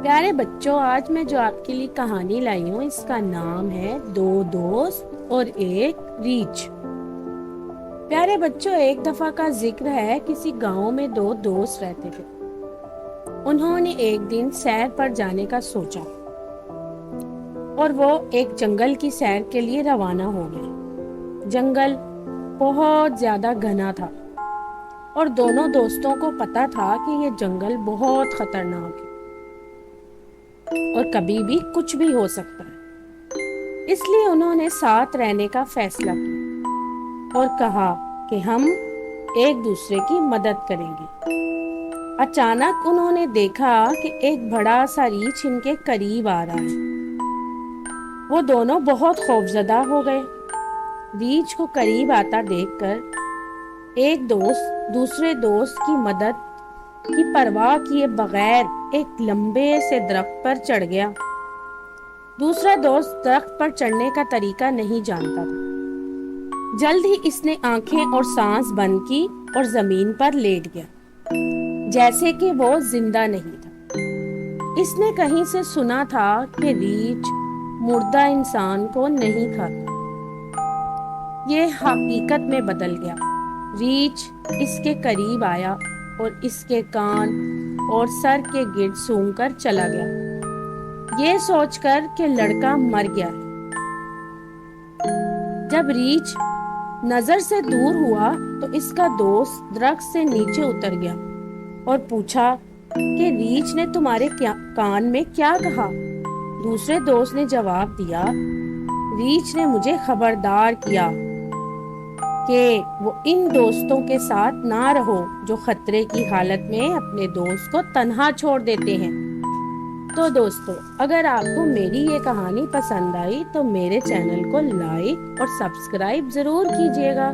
پیارے بچوں، آج میں جو آپ کے لیے کہانی لائی ہوں اس کا نام ہے دو دوست اور ایک ریچھ۔ پیارے بچوں، ایک دفعہ کا ذکر ہے، کسی گاؤں میں دو دوست رہتے تھے۔ انہوں نے ایک دن سیر پر جانے کا سوچا اور وہ ایک جنگل کی سیر کے لیے روانہ ہو گئے۔ جنگل بہت زیادہ گھنا تھا اور دونوں دوستوں کو پتا تھا کہ یہ جنگل بہت خطرناک ہے اور کبھی بھی کچھ بھی ہو سکتا ہے۔ اس لیے انہوں نے ساتھ رہنے کا فیصلہ کیا اور کہا کہ ہم ایک دوسرے کی مدد کریں گے۔ اچانک انہوں نے دیکھا کہ ایک بڑا سا ریچھ ان کے قریب آ رہا ہے۔ وہ دونوں بہت خوفزدہ ہو گئے۔ ریچھ کو قریب آتا دیکھ کر ایک دوست دوسرے دوست کی مدد کی پرواہ کیے بغیر ایک لمبے سے درخت پر چڑھ گیا۔ دوسرا دوست درخت پر چڑھنے کا طریقہ نہیں جانتا تھا۔ جلد ہی اس نے آنکھیں اور سانس بند کی اور زمین پر لیٹ گیا، جیسے کہ وہ زندہ نہیں تھا۔ اس نے کہیں سے سنا تھا کہ ریچھ مردہ انسان کو نہیں کھاتا۔ یہ حقیقت میں بدل گیا۔ ریچھ اس کے قریب آیا اور اس کے کان اور سر کے گرد سونگھ کر چلا گیا، یہ سوچ کر کہ لڑکا مر گیا ہے۔ جب ریچھ نظر سے دور ہوا تو اس کا دوست درخت سے نیچے اتر گیا اور پوچھا کہ ریچھ نے تمہارے کان میں کیا کہا؟ دوسرے دوست نے جواب دیا، ریچھ نے مجھے خبردار کیا کہ وہ ان دوستوں کے ساتھ نہ رہو جو خطرے کی حالت میں اپنے دوست کو تنہا چھوڑ دیتے ہیں۔ تو دوستو، اگر آپ کو میری یہ کہانی پسند آئی تو میرے چینل کو لائک اور سبسکرائب ضرور کیجیے گا۔